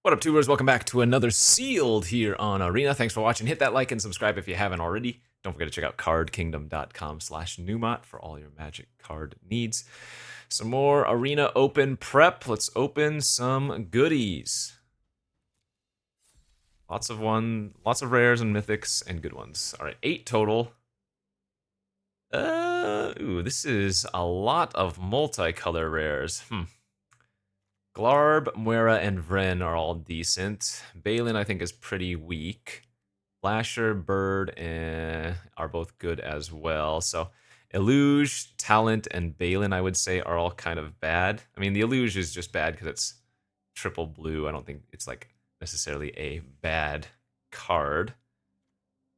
What up, tubers? Welcome back to another Sealed here on Arena. Thanks for watching. Hit that like and subscribe if you haven't already. Don't forget to check out cardkingdom.com/Numot for all your Magic card needs. Some more Arena Open prep. Let's open some goodies. Lots of rares and mythics and good ones. All right, 8 total. This is a lot of multicolor rares. Glarb, Muera, and Vren are all decent. Balin, I think, is pretty weak. Flasher, Bird, are both good as well. So, Eluge, Talent, and Balin, I would say, are all kind of bad. I mean, the Eluge is just bad because it's triple blue. I don't think it's, like, necessarily a bad card.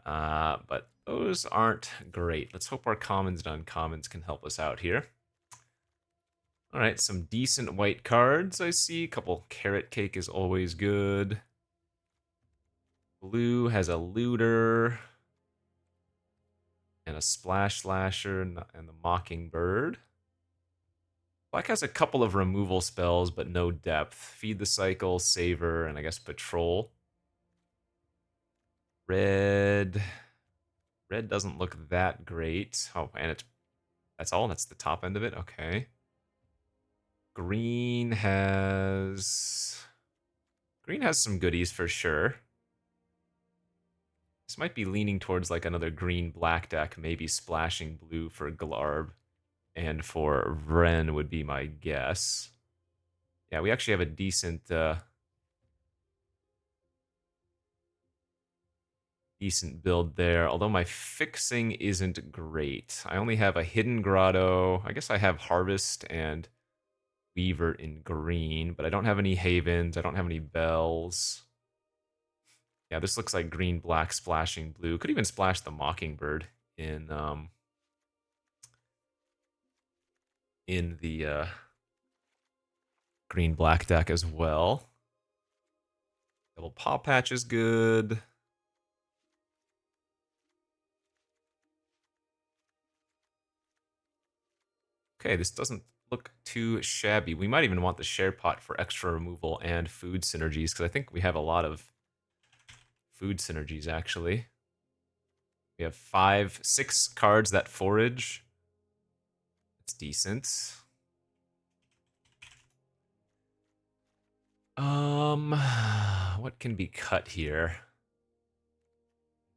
But those aren't great. Let's hope our commons and uncommons can help us out here. All right, some decent white cards I see. A couple Carrot Cake is always good. Blue has a Looter and a Splash Slasher and the Mockingbird. Black has a couple of removal spells, but no depth. Feed the Cycle, Savor, and I guess Patrol. Red doesn't look that great. Oh, and that's all? That's the top end of it? Okay. Green has some goodies for sure. This might be leaning towards like another green-black deck, maybe splashing blue for Glarb, and for Vren would be my guess. Yeah, we actually have a decent build there, although my fixing isn't great. I only have a Hidden Grotto. I guess I have Harvest and Weaver in green, but I don't have any Havens. I don't have any Bells. Yeah, this looks like green, black, splashing blue. Could even splash the Mockingbird in the green, black deck as well. Double Paw Patch is good. Okay, this doesn't look too shabby. We might even want the share pot for extra removal and food synergies, because I think we have a lot of food synergies, actually. We have 6 cards that forage. It's decent. What can be cut here?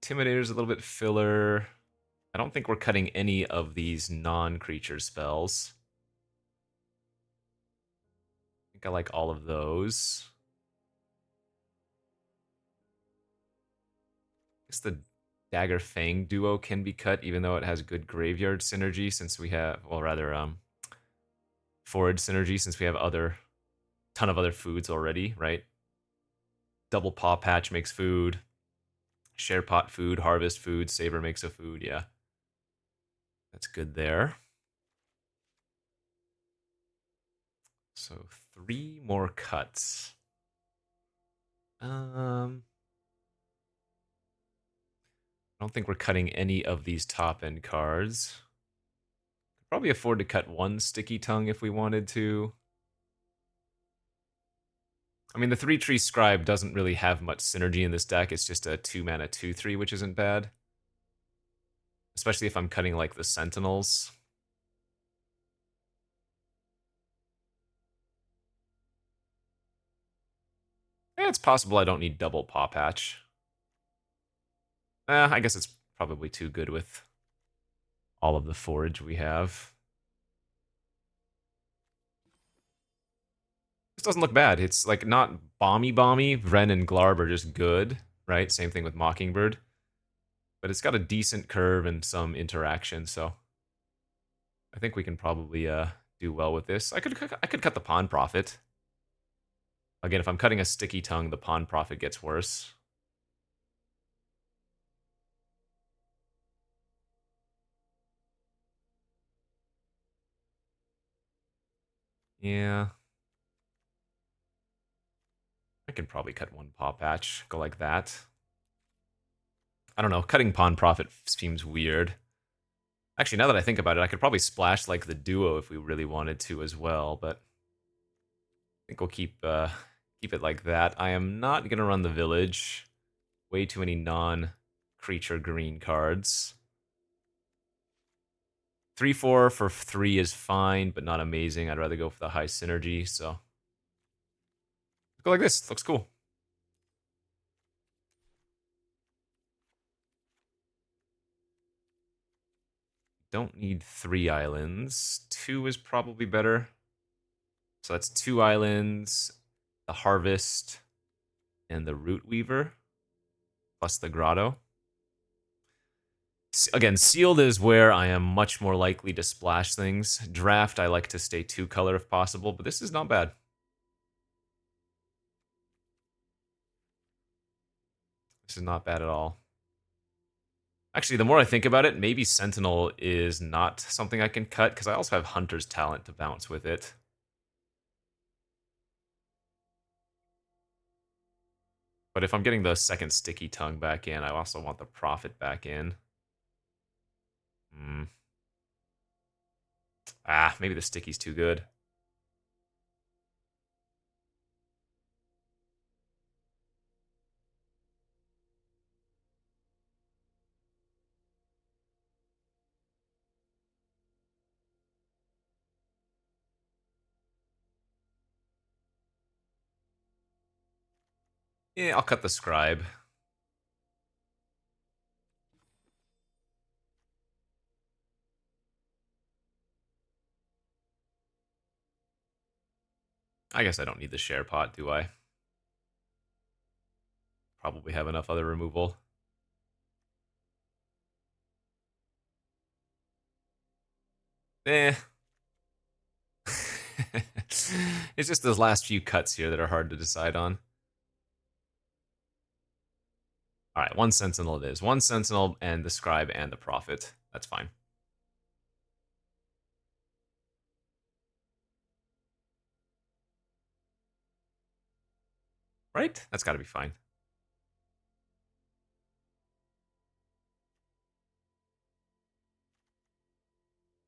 Intimidator's a little bit filler. I don't think we're cutting any of these non-creature spells. I think I like all of those. I guess the Dagger Fang duo can be cut, even though it has good graveyard synergy, since we have, well, rather, forage synergy, since we have ton of other foods already, right? Double Paw Patch makes food. Share pot food, harvest food, Savor makes a food, yeah. That's good there. So 3 more cuts. I don't think we're cutting any of these top end cards. Could probably afford to cut 1 Sticky Tongue if we wanted to. I mean, the 3-tree Scribe doesn't really have much synergy in this deck. It's just a 2-mana 2/3, which isn't bad. Especially if I'm cutting, like, the Sentinels. It's possible I don't need double Paw Patch. I guess it's probably too good with all of the forage we have. This doesn't look bad. It's, like, not bomby. Vren and Glarb are just good, right? Same thing with Mockingbird. But it's got a decent curve and some interaction, so I think we can probably do well with this. I could cut the Pawn Prophet. Again, if I'm cutting a Sticky Tongue, the Pawn Prophet gets worse. Yeah. I can probably cut 1 Paw Patch, go like that. I don't know, cutting Pawn Prophet seems weird. Actually, now that I think about it, I could probably splash like the duo if we really wanted to as well, but I think we'll keep Keep it like that. I am not going to run the village. Way too many non-creature green cards. 3/4 for 3 is fine, but not amazing. I'd rather go for the high synergy, so go like this. Looks cool. Don't need 3 islands. 2 is probably better. So that's 2 islands, the Harvest, and the Root Weaver, plus the Grotto. Again, Sealed is where I am much more likely to splash things. Draft, I like to stay 2 color if possible, but this is not bad. This is not bad at all. Actually, the more I think about it, maybe Sentinel is not something I can cut, because I also have Hunter's Talent to bounce with it. But if I'm getting the second Sticky Tongue back in, I also want the Prophet back in. Maybe the Sticky's too good. Yeah, I'll cut the Scribe. I guess I don't need the Share Pot, do I? Probably have enough other removal. Eh. It's just those last few cuts here that are hard to decide on. Alright, 1 Sentinel it is. 1 Sentinel and the Scribe and the Prophet. That's fine. Right? That's gotta be fine.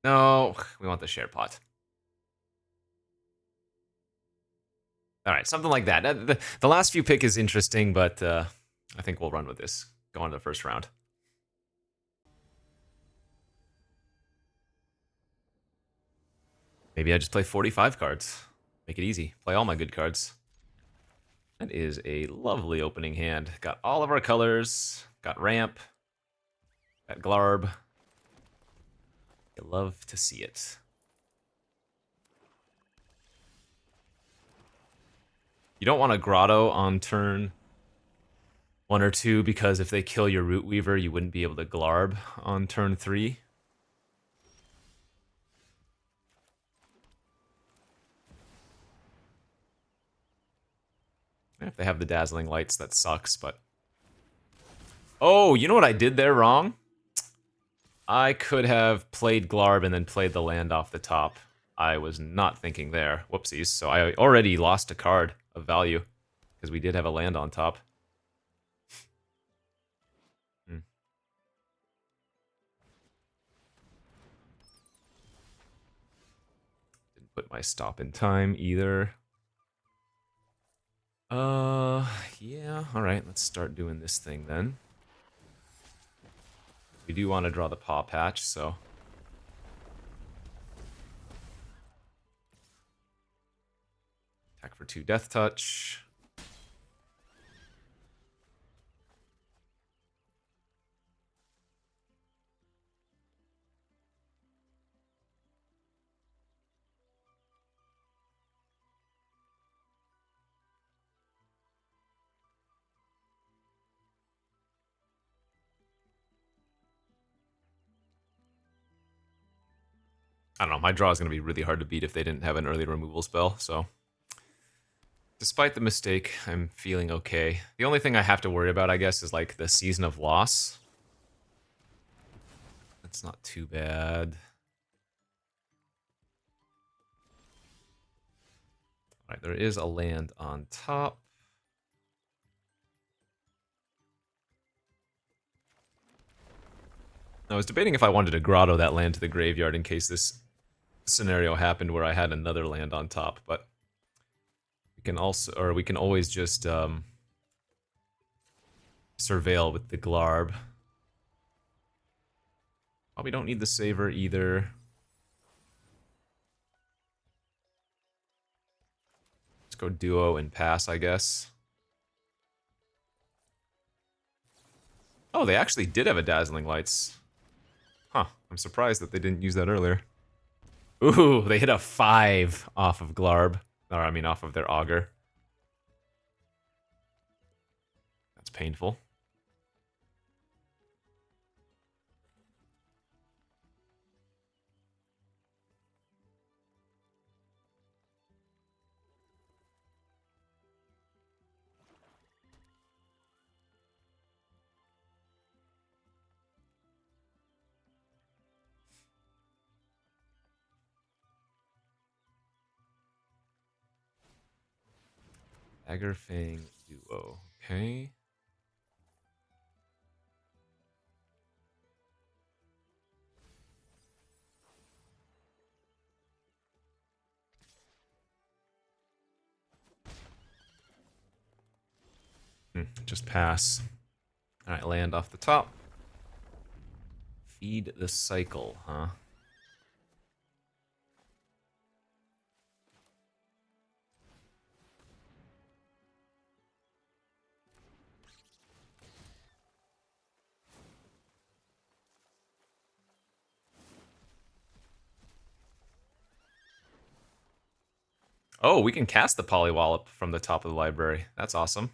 No, we want the Share Pot. Alright, something like that. The last few pick is interesting, but I think we'll run with this. Go on to the first round. Maybe I just play 45 cards. Make it easy. Play all my good cards. That is a lovely opening hand. Got all of our colors. Got Ramp. Got Glarb. You love to see it. You don't want a Grotto on turn 1 or 2 because if they kill your Root Weaver, you wouldn't be able to Glarb on turn 3. If they have the Dazzling Lights, that sucks, but... Oh, you know what I did there wrong? I could have played Glarb and then played the land off the top. I was not thinking there. Whoopsies. So I already lost a card of value because we did have a land on top. Didn't put my stop in time either. Yeah. All right, let's start doing this thing then. We do want to draw the Paw Patch, so... Attack for 2 Death Touch. I don't know, my draw is going to be really hard to beat if they didn't have an early removal spell, so... Despite the mistake, I'm feeling okay. The only thing I have to worry about, I guess, is like the Season of Loss. That's not too bad. Alright, there is a land on top. I was debating if I wanted to Grotto that land to the graveyard in case this scenario happened where I had another land on top, but we We can also, or we can always just surveil with the Glarb. Probably don't need the Saver either. Let's go Duo and pass, I guess. Oh, they actually did have a Dazzling Lights. Huh, I'm surprised that they didn't use that earlier. Ooh, they hit a 5 off of Glarb. Or, I mean, off of their Augur. That's painful. Dagger Fang Duo. Okay. Just pass. Alright, land off the top. Feed the cycle, huh? Oh, we can cast the Polywallop from the top of the library. That's awesome.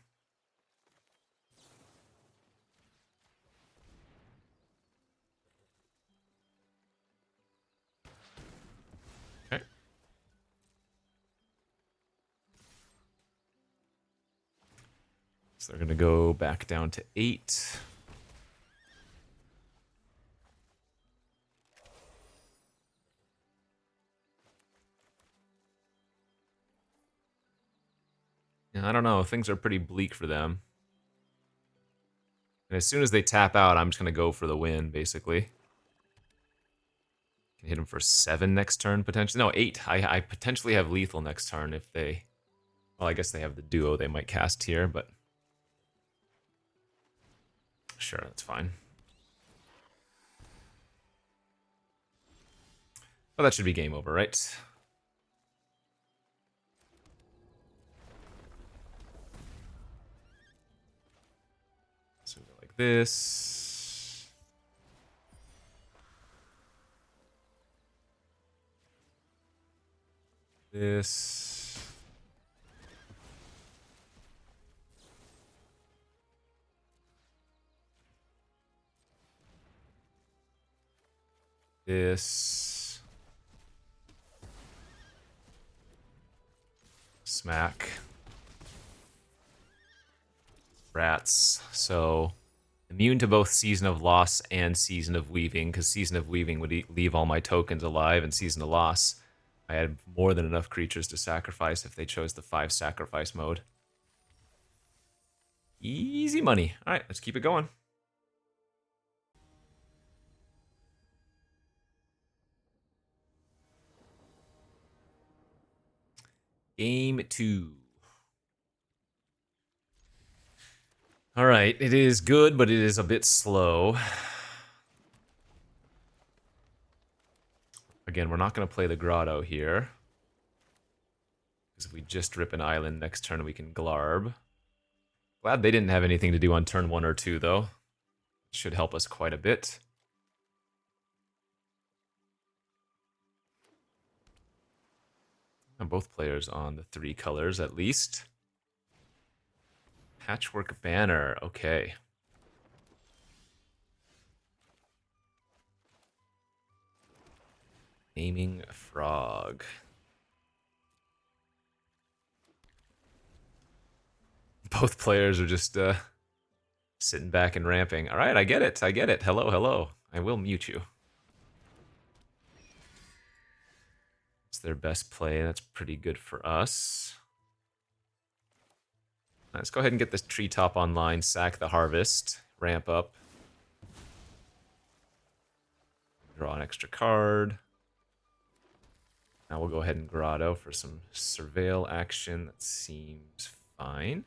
Okay. So they're gonna go back down to 8. Yeah, I don't know. Things are pretty bleak for them. And as soon as they tap out, I'm just gonna go for the win, basically. Can hit him for 7 next turn, potentially. No, 8. I potentially have lethal next turn if they... Well, I guess they have the duo they might cast here, but... Sure, that's fine. Well, that should be game over, right? So we go like this. This. This. Smack. Rats. So immune to both Season of Loss and Season of Weaving, because Season of Weaving would leave all my tokens alive, and Season of Loss, I had more than enough creatures to sacrifice if they chose the 5 sacrifice mode. Easy money. Alright, let's keep it going. Game 2. Alright, it is good, but it is a bit slow. Again, we're not going to play the Grotto here. Because if we just rip an island next turn, we can Glarb. Glad they didn't have anything to do on turn 1 or 2, though. Should help us quite a bit. And both players on the 3 colors, at least. Patchwork Banner, okay. Naming Frog. Both players are just sitting back and ramping. All right, I get it. I get it. Hello, hello. I will mute you. It's their best play. That's pretty good for us. Let's go ahead and get this treetop online. Sack the harvest. Ramp up. Draw an extra card. Now we'll go ahead and Grotto for some Surveil action. That seems fine.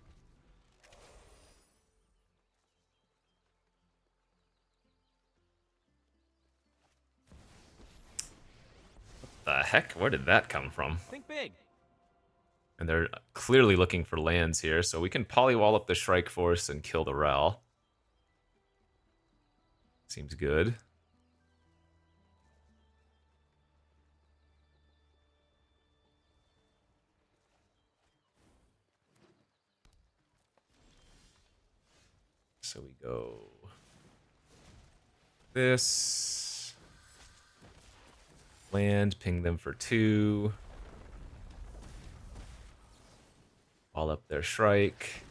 What the heck? Where did that come from? Think big. And they're clearly looking for lands here, so we can Polywall up the Shrike Force and kill the Ral. Seems good. So we go this. Land, ping them for 2. Wall up their Shrike.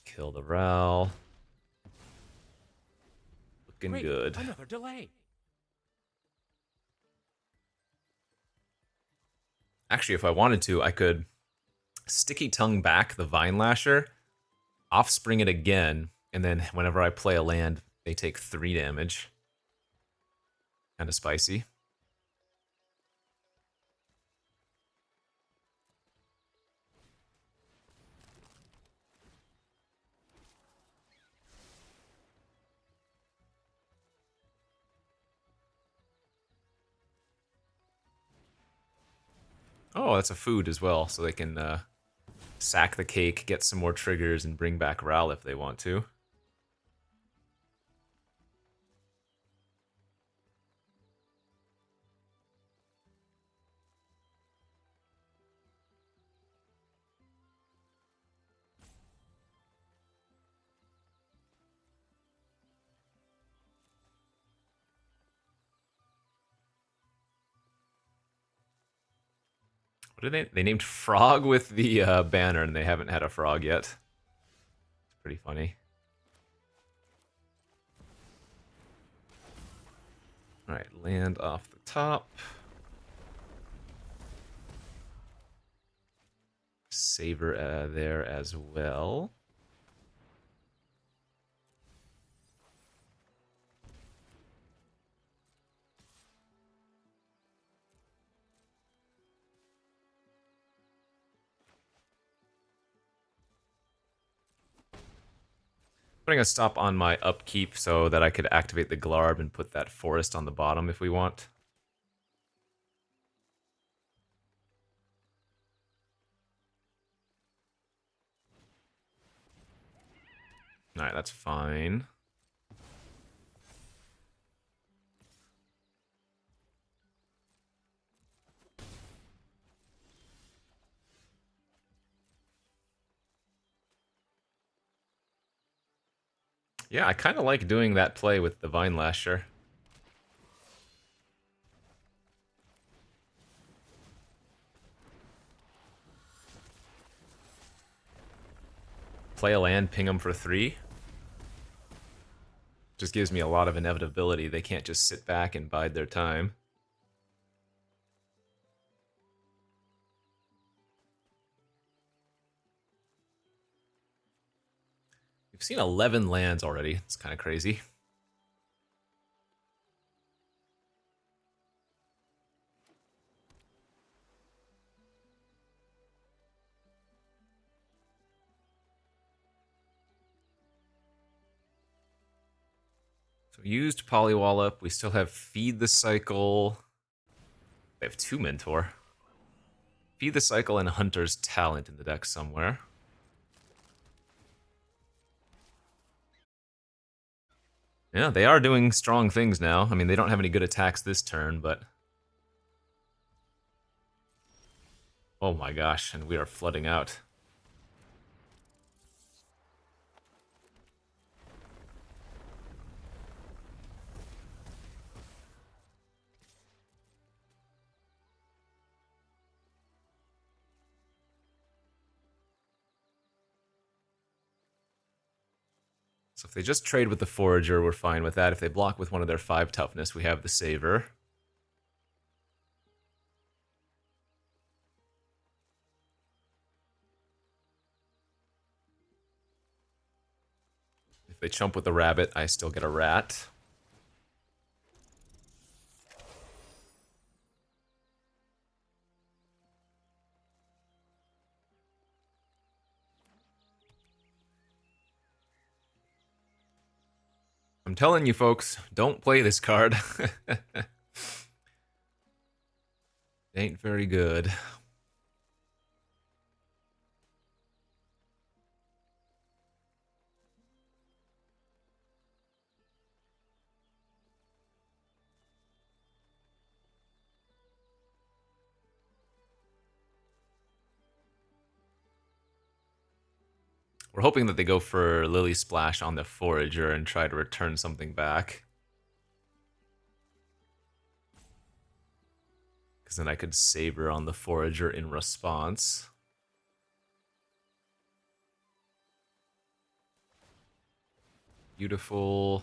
Kill the Ral. Looking Great, good. another delay. Actually, if I wanted to, I could Sticky Tongue back the Vine Lasher, Offspring it again, and then whenever I play a land, they take 3 damage. Kind of spicy. Oh, that's a food as well, so they can sack the cake, get some more triggers, and bring back Ral if they want to. What did they named Frog with the banner, and they haven't had a frog yet. It's pretty funny. Alright, land off the top. Saver there as well. Putting a stop on my upkeep so that I could activate the Glarb and put that forest on the bottom if we want. Alright, that's fine. Yeah, I kind of like doing that play with the Vine Lasher. Play a land, ping them for 3. Just gives me a lot of inevitability. They can't just sit back and bide their time. We've seen 11 lands already. It's kind of crazy. So we used Polywall up. We still have Feed the Cycle. They have 2 Mentor. Feed the Cycle and Hunter's Talent in the deck somewhere. Yeah, they are doing strong things now. I mean, they don't have any good attacks this turn, but... Oh my gosh, and we are flooding out. So if they just trade with the Forager, we're fine with that. If they block with one of their 5 toughness, we have the Saver. If they chump with the Rabbit, I still get a Rat. I'm telling you folks, don't play this card. Ain't very good. We're hoping that they go for Lily Splash on the Forager and try to return something back. Because then I could Saber on the Forager in response. Beautiful.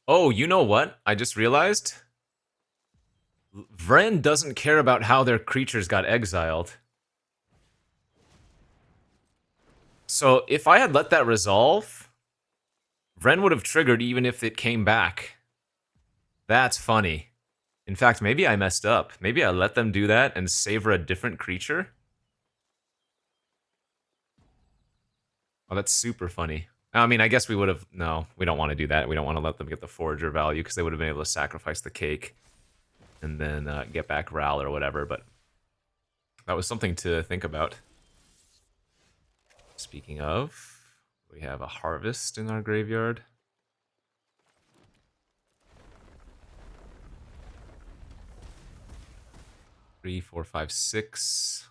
Oh, you know what? I just realized. Vren doesn't care about how their creatures got exiled. So if I had let that resolve, Vren would have triggered even if it came back. That's funny. In fact, maybe I messed up. Maybe I let them do that and savor a different creature. Oh, that's super funny. I mean, I guess we would have... No, we don't want to do that. We don't want to let them get the Forager value because they would have been able to sacrifice the cake and then get back Ral or whatever, but that was something to think about. Speaking of, we have a Harvest in our graveyard. Three, four, five, six.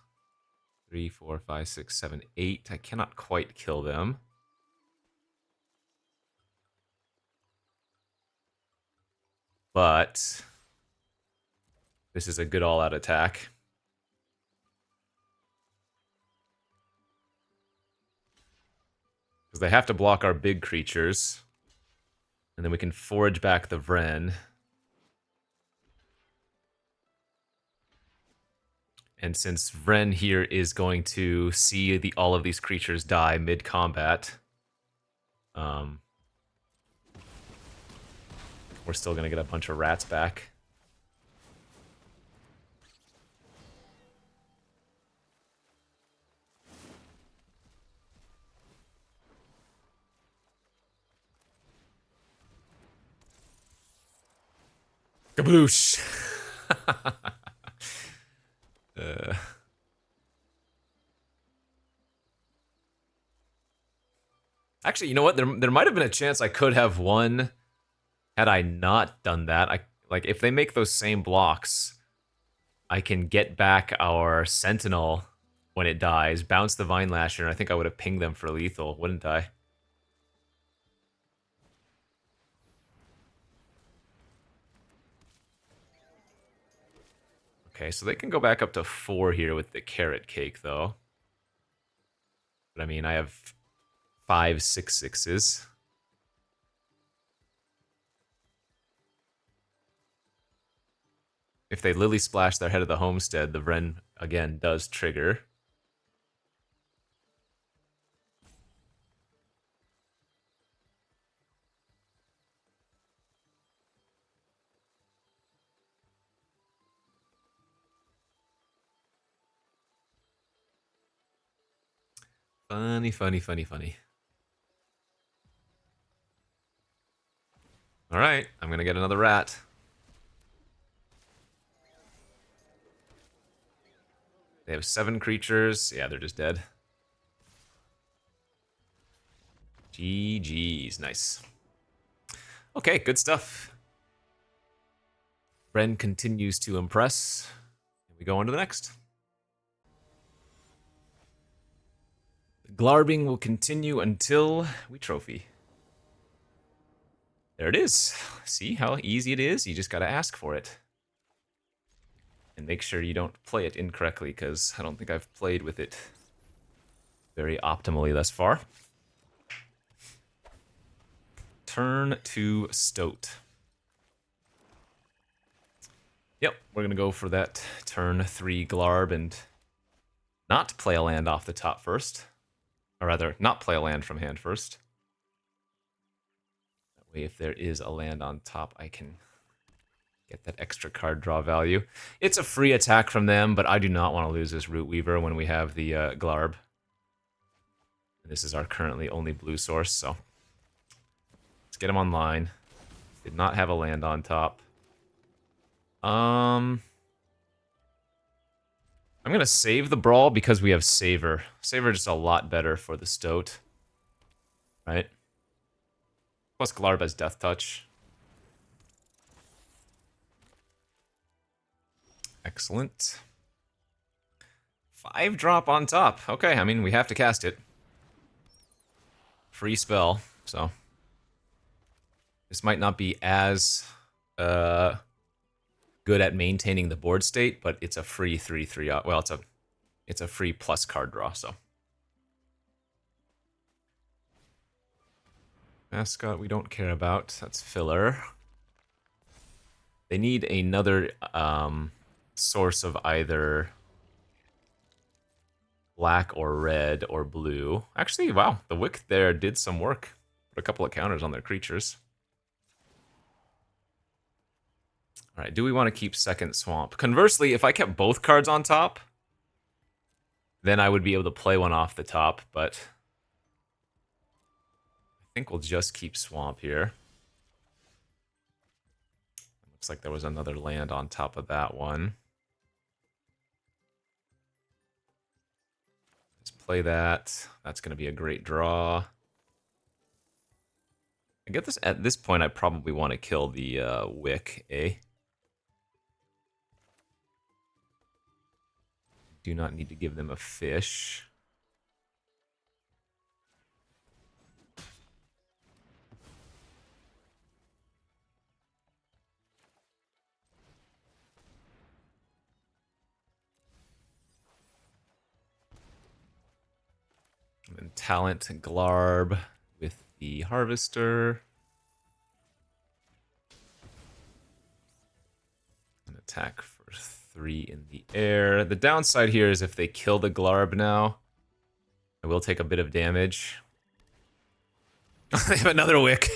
3, 4, 5, 6, 7, 8. I cannot quite kill them. But this is a good all-out attack. Because they have to block our big creatures. And then we can forage back the Vren. And since Vren here is going to see all of these creatures die mid-combat, we're still going to get a bunch of rats back. Kaboosh! Actually, you know what? There might have been a chance I could have won had I not done that. Like, if they make those same blocks, I can get back our Sentinel when it dies, bounce the Vine Lasher, and I think I would have pinged them for lethal, wouldn't I? Okay, so they can go back up to 4 here with the Carrot Cake, though. But I mean, I have 5 6/6s. If they Lily Splash their head of the Homestead, the Vren, again, does trigger. Funny, funny, funny, funny. Alright, I'm gonna get another rat. They have 7 creatures. Yeah, they're just dead. GG's. Nice. Okay, good stuff. Vren continues to impress. We go on to the next. The glarbing will continue until we trophy. There it is. See how easy it is? You just gotta ask for it. And make sure you don't play it incorrectly, because I don't think I've played with it very optimally thus far. Turn to Stoat. Yep, we're gonna go for that turn 3 Glarb and not play a land off the top first. Or rather, not play a land from hand first. That way, if there is a land on top, I can get that extra card draw value. It's a free attack from them, but I do not want to lose this Root Weaver when we have the Glarb. This is our currently only blue source, so let's get him online. Did not have a land on top. I'm gonna save the Brawl because we have Savor. Savor is just a lot better for the Stoat, right? Plus Glarb has Death Touch. Excellent. 5-drop on top. Okay, I mean, we have to cast it. Free spell, so this might not be as good at maintaining the board state, but it's a free 3/3. Well, it's a free plus card draw. So mascot we don't care about. That's filler. They need another source of either black or red or blue. Actually, wow, the Wick there did some work. Put a couple of counters on their creatures. All right, do we want to keep second swamp? Conversely, if I kept both cards on top, then I would be able to play one off the top, but I think we'll just keep swamp here. Looks like there was another land on top of that one. Let's play that. That's going to be a great draw. I get this at this point. I probably want to kill the Wick, eh? Do not need to give them a fish. And then talent Glarb with the Harvester. An attack for 3 in the air. The downside here is if they kill the Glarb now, I will take a bit of damage. They have another Wick.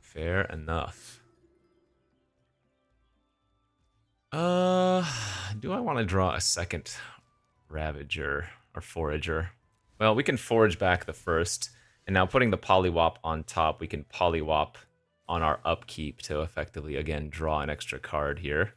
Fair enough. Do I want to draw a second Ravager or Forager? Well, we can forage back the first, and now putting the Polywop on top, we can Polywop on our upkeep to effectively, again, draw an extra card here.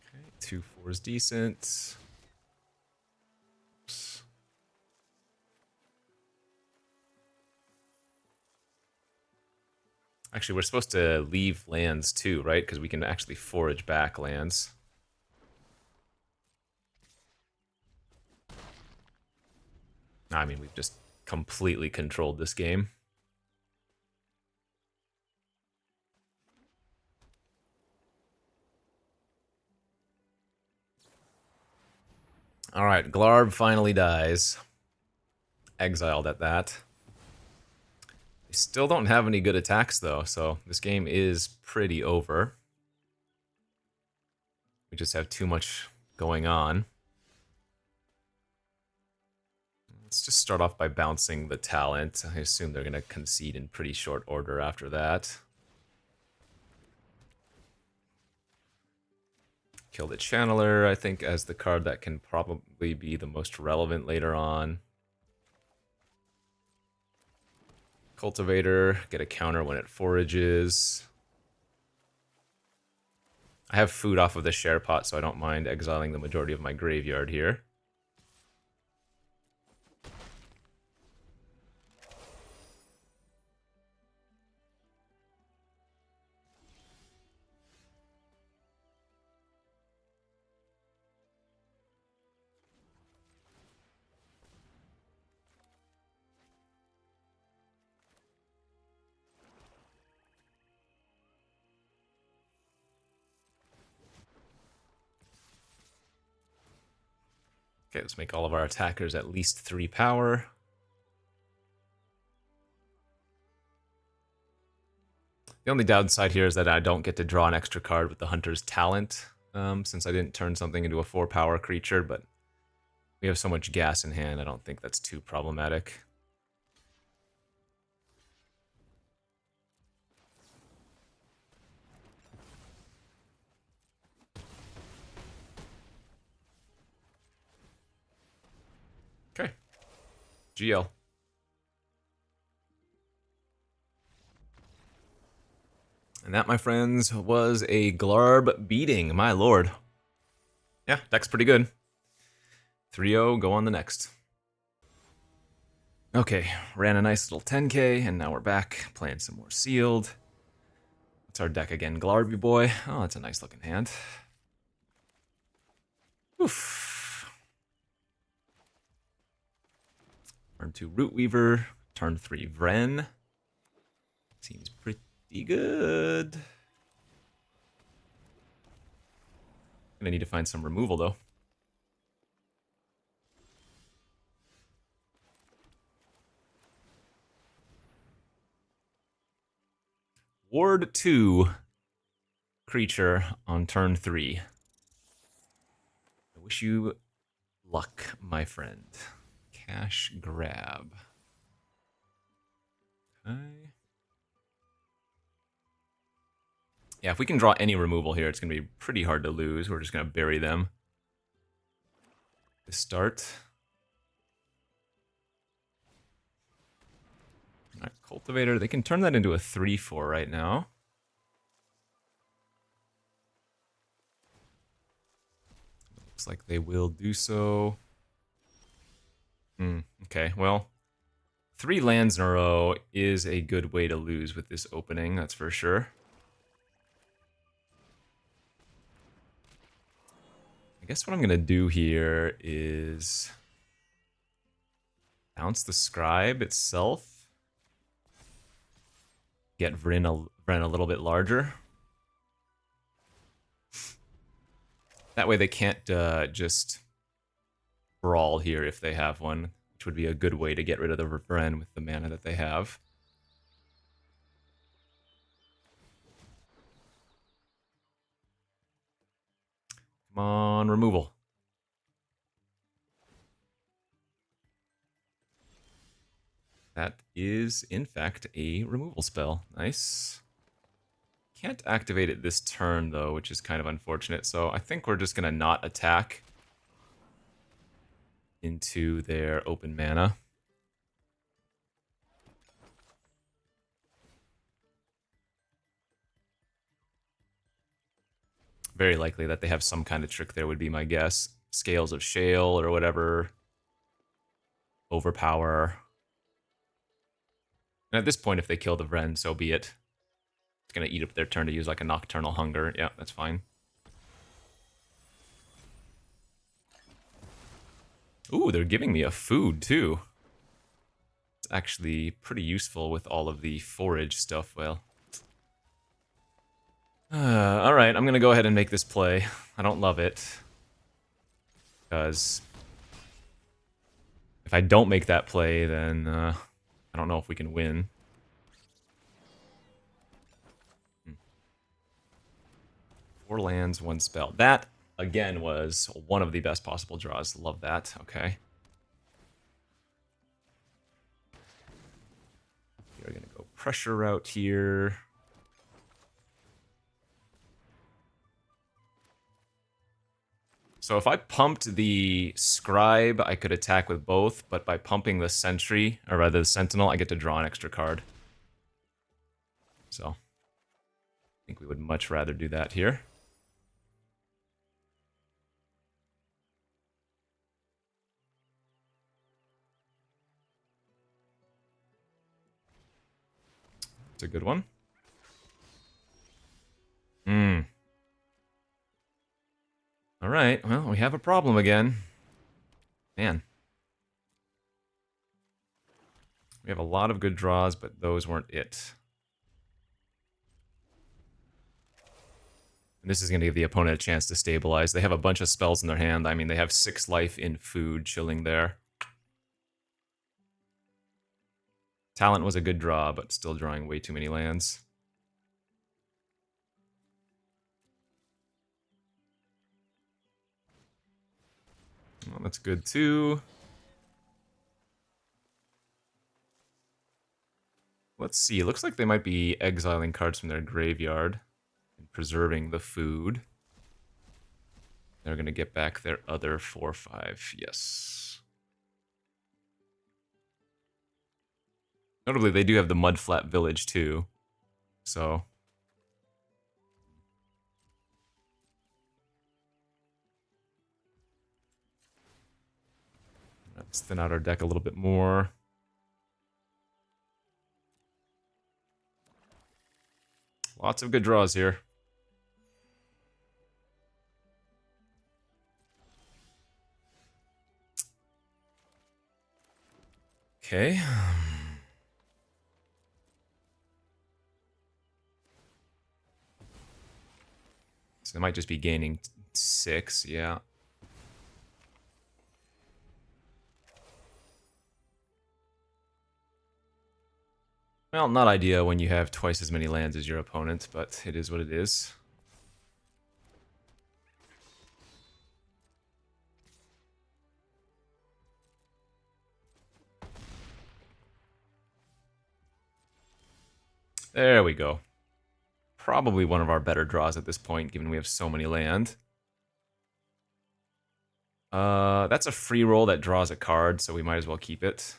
Okay, 2/4 is decent. Oops. Actually, we're supposed to leave lands too, right? Because we can actually forage back lands. I mean, we've just completely controlled this game. All right, Glarb finally dies. Exiled at that. We still don't have any good attacks, though, so this game is pretty over. We just have too much going on. Let's just start off by bouncing the talent. I assume they're going to concede in pretty short order after that. Kill the Channeler, I think, as the card that can probably be the most relevant later on. Cultivator, get a counter when it forages. I have food off of the share pot, so I don't mind exiling the majority of my graveyard here. Okay, let's make all of our attackers at least 3 power. The only downside here is that I don't get to draw an extra card with the Hunter's Talent, since I didn't turn something into a 4 power creature, but we have so much gas in hand, I don't think that's too problematic. Okay. GL. And that, my friends, was a Glarb beating, my lord. Yeah, deck's pretty good. 3-0, go on the next. Okay, ran a nice little 10k, and now we're back, playing some more Sealed. What's our deck again? Glarby boy. Oh, that's a nice looking hand. Oof. Turn 2 Root Weaver, turn 3 Vren. Seems pretty good. Gonna need to find some removal, though. Ward 2 creature on turn 3. I wish you luck, my friend. Cash grab. Okay. Yeah, if we can draw any removal here, it's going to be pretty hard to lose. We're just going to bury them to start. All right, Cultivator. They can turn that into a 3/4 right now. Looks like they will do so. Okay, well, 3 lands in a row is a good way to lose with this opening, that's for sure. I guess what I'm going to do here is bounce the Scribe itself. Get Vren a little bit larger. That way they can't just brawl here if they have one, which would be a good way to get rid of the Vren with the mana that they have. Come on, removal. That is, in fact, a removal spell. Nice. Can't activate it this turn, though, which is kind of unfortunate. So I think we're just going to not attack into their open mana. Very likely that they have some kind of trick there would be my guess. Scales of Shale or whatever. Overpower. And at this point, if they kill the Vren, so be it. It's going to eat up their turn to use like a Nocturnal Hunger. Yeah, that's fine. Ooh, they're giving me a food, too. It's actually pretty useful with all of the forage stuff, well. Alright, I'm going to go ahead and make this play. I don't love it. Because if I don't make that play, then I don't know if we can win. 4 lands, 1 spell. That, again, was one of the best possible draws. Love that. Okay. We're going to go pressure route here. So if I pumped the Scribe, I could attack with both, but by pumping the Sentry, or rather the Sentinel, I get to draw an extra card. So, I think we would much rather do that here. It's a good one. Alright, well, we have a problem again. Man. We have a lot of good draws, but those weren't it. And this is going to give the opponent a chance to stabilize. They have a bunch of spells in their hand. I mean, they have 6 life in food chilling there. Talent was a good draw, but still drawing way too many lands. Well, that's good too. Let's see. It looks like they might be exiling cards from their graveyard and preserving the food. They're going to get back their other 4/5. Yes. Notably, they do have the Mudflat Village too. So let's thin out our deck a little bit more. Lots of good draws here. Okay. So they might just be gaining 6, yeah. Well, not ideal when you have twice as many lands as your opponent, but it is what it is. There we go. Probably one of our better draws at this point, given we have so many land. That's a free roll that draws a card, so we might as well keep it.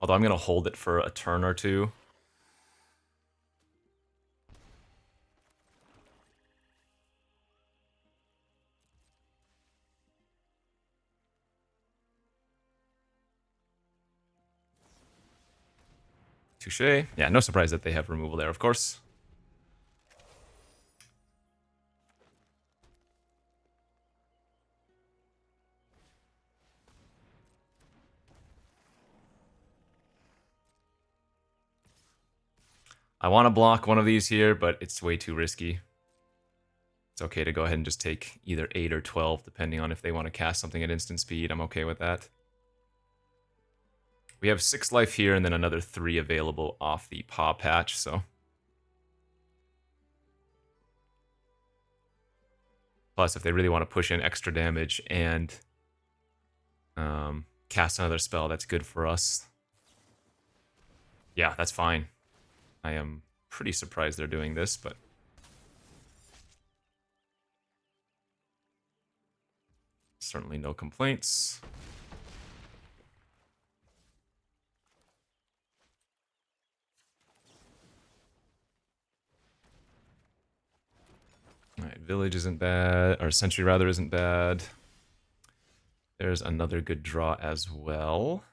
Although I'm going to hold it for a turn or two. Touché. Yeah, no surprise that they have removal there, of course. I want to block one of these here, but it's way too risky. It's okay to go ahead and just take either 8 or 12, depending on if they want to cast something at instant speed. I'm okay with that. We have 6 life here, and then another 3 available off the paw patch, so... Plus, if they really want to push in extra damage and cast another spell, that's good for us. Yeah, that's fine. I am pretty surprised they're doing this, but... Certainly no complaints. Alright, Village isn't bad, or Sentry rather isn't bad. There's another good draw as well.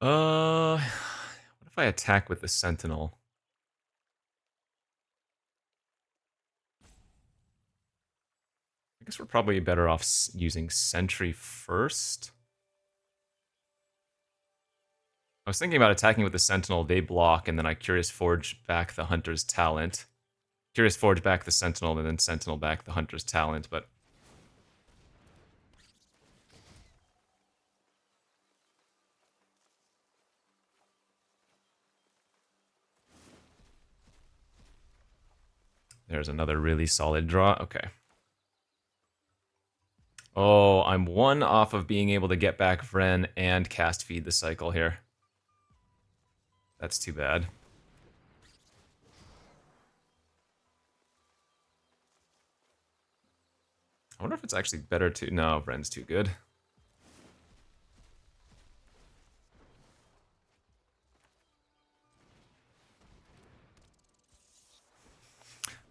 What if I attack with the Sentinel? I guess we're probably better off using Sentry first. I was thinking about attacking with the Sentinel, they block, and then I Curious Forge back the Hunter's Talent. Curious Forge back the Sentinel, and then Sentinel back the Hunter's Talent, but... There's another really solid draw. Okay. Oh, I'm 1 off of being able to get back Vren and cast Feed the Cycle here. That's too bad. I wonder if it's actually better to... No, Vren's too good.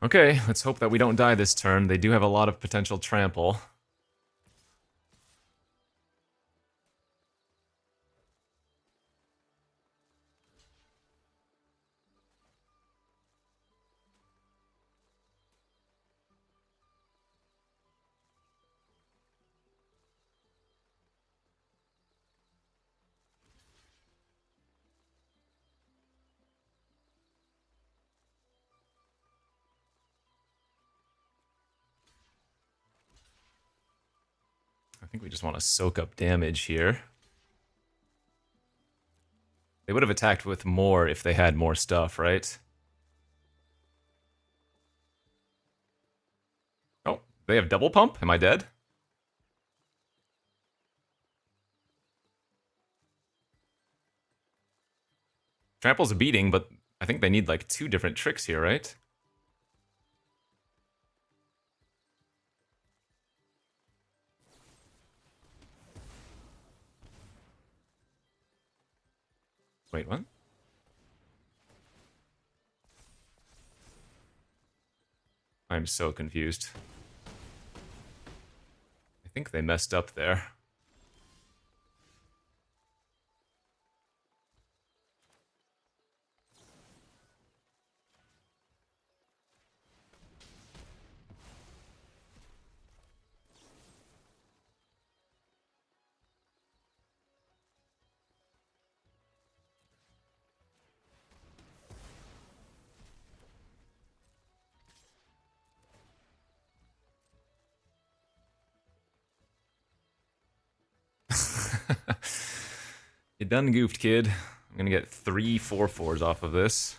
Okay, let's hope that we don't die this turn. They do have a lot of potential trample. think we just want to soak up damage here. They would have attacked with more if they had more stuff, right? Oh, they have double pump? Am I dead? Trample's a beating, but I think they need like 2 different tricks here, right? Wait, what? I'm so confused. I think they messed up there. You done goofed, kid. I'm gonna get 3 4/4s off of this.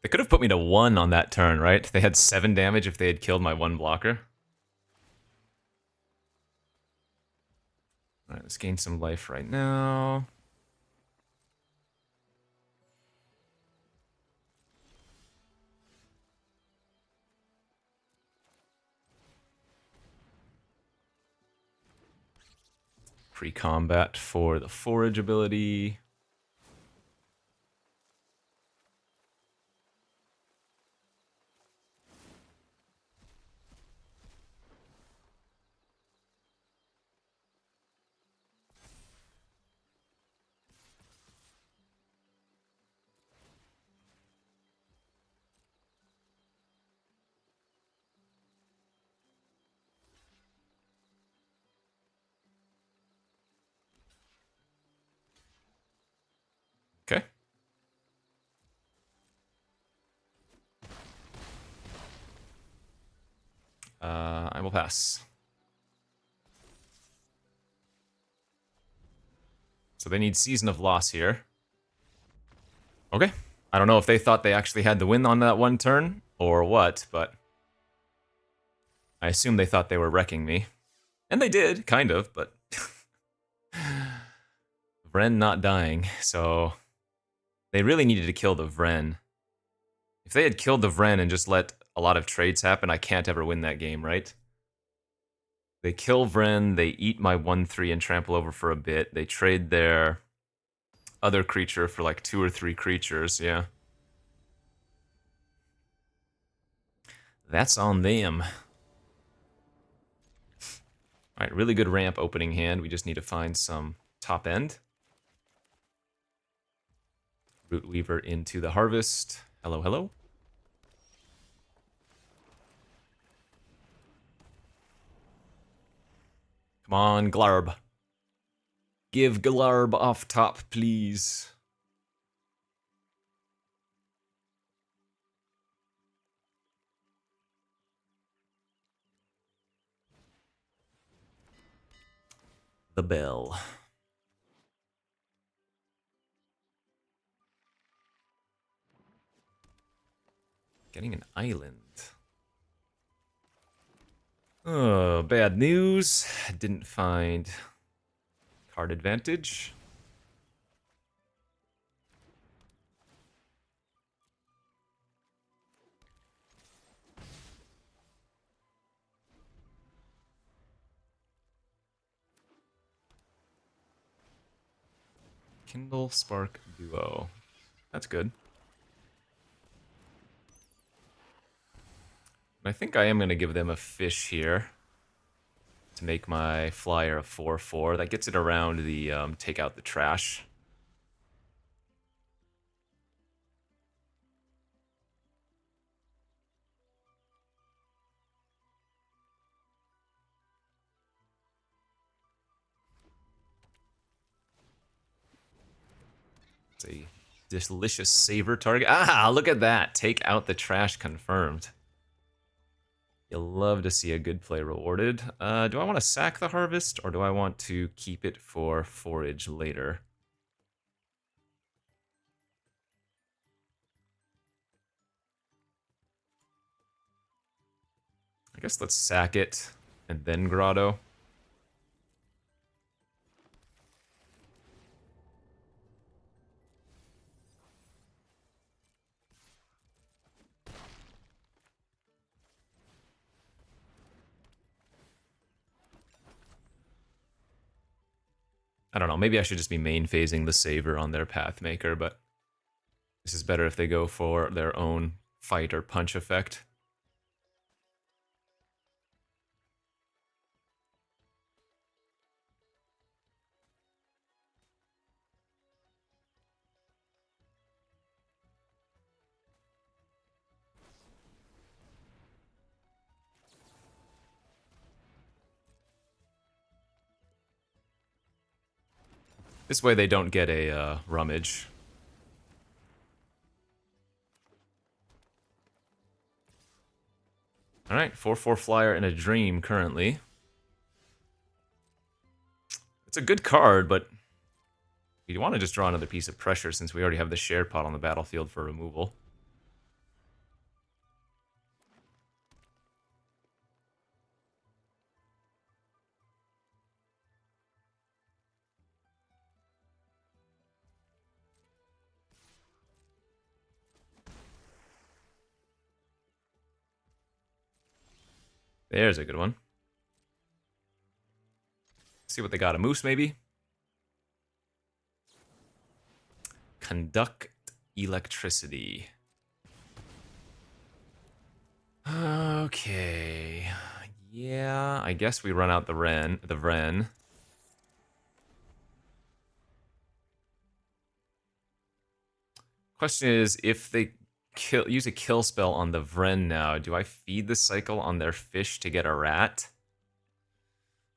They could have put me to 1 on that turn, right? They had 7 damage if they had killed my 1 blocker. Alright, let's gain some life right now. Pre-combat for the forage ability. Okay. I will pass. So they need Season of Loss here. Okay. I don't know if they thought they actually had the win on that 1 turn, or what, but I assume they thought they were wrecking me. And they did, kind of, but Vren not dying, so they really needed to kill the Vren. If they had killed the Vren and just let a lot of trades happen, I can't ever win that game, right? They kill Vren, they eat my 1/3 and trample over for a bit. They trade their other creature for like 2 or 3 creatures, yeah. That's on them. Alright, really good ramp opening hand. We just need to find some top end. Root Weaver into the Harvest. Hello, hello. Come on, Glarb. Give Glarb off top, please. The bell. Getting an island. Oh, bad news. Didn't find card advantage. Kindle Spark Duo. That's good. I think I am going to give them a fish here. to make my flyer a 4/4. That gets it around the take out the trash. It's a delicious savor target. Ah, look at that. Take out the trash confirmed. You'll love to see a good play rewarded. Do I want to sack the harvest, or do I want to keep it for forage later? I guess let's sack it and then grotto. I don't know, maybe I should just be main phasing the Saver on their Pathmaker, but this is better if they go for their own fight or punch effect. This way they don't get a rummage. Alright, 4/4 flyer in a dream currently. It's a good card, but you want to just draw another piece of pressure since we already have the share pot on the battlefield for removal. There's a good one. See what they got. A moose, maybe? Conduct electricity. Okay. Yeah, I guess we run out the Vren. Question is, if they use a kill spell on the Vren now, do I feed the cycle on their fish to get a rat?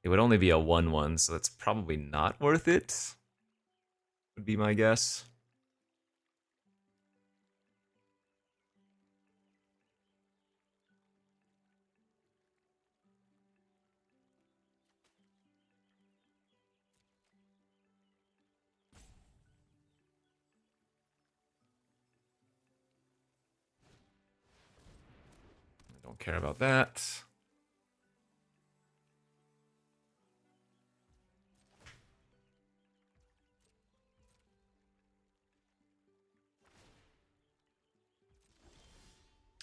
It would only be a 1/1, so that's probably not worth it, would be my guess. I don't care about that.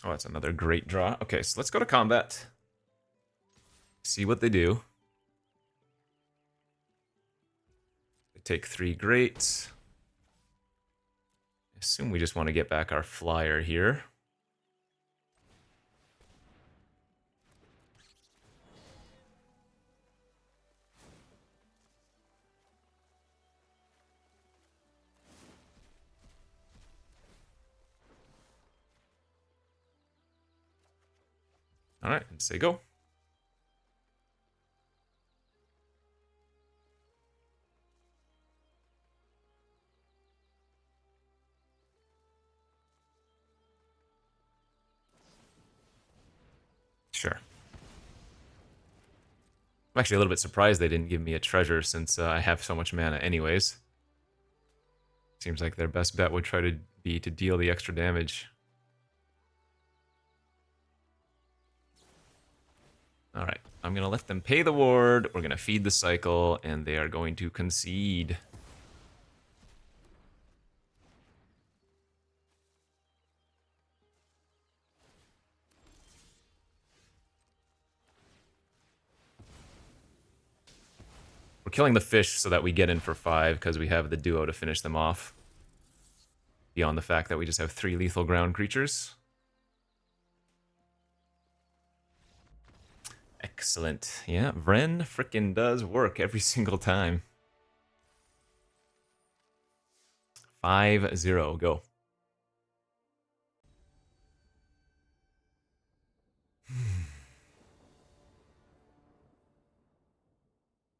Oh, that's another great draw. Okay, so let's go to combat. See what they do. They take 3 great. I assume we just want to get back our flyer here. Alright, and say go. Sure. I'm actually a little bit surprised they didn't give me a treasure since I have so much mana anyways. Seems like their best bet would try to be to deal the extra damage. Alright, I'm going to let them pay the ward, we're going to feed the cycle, and they are going to concede. We're killing the fish so that we get in for 5 because we have the duo to finish them off. Beyond the fact that we just have 3 lethal ground creatures. Excellent. Yeah, Vren frickin' does work every single time. 5-0, go.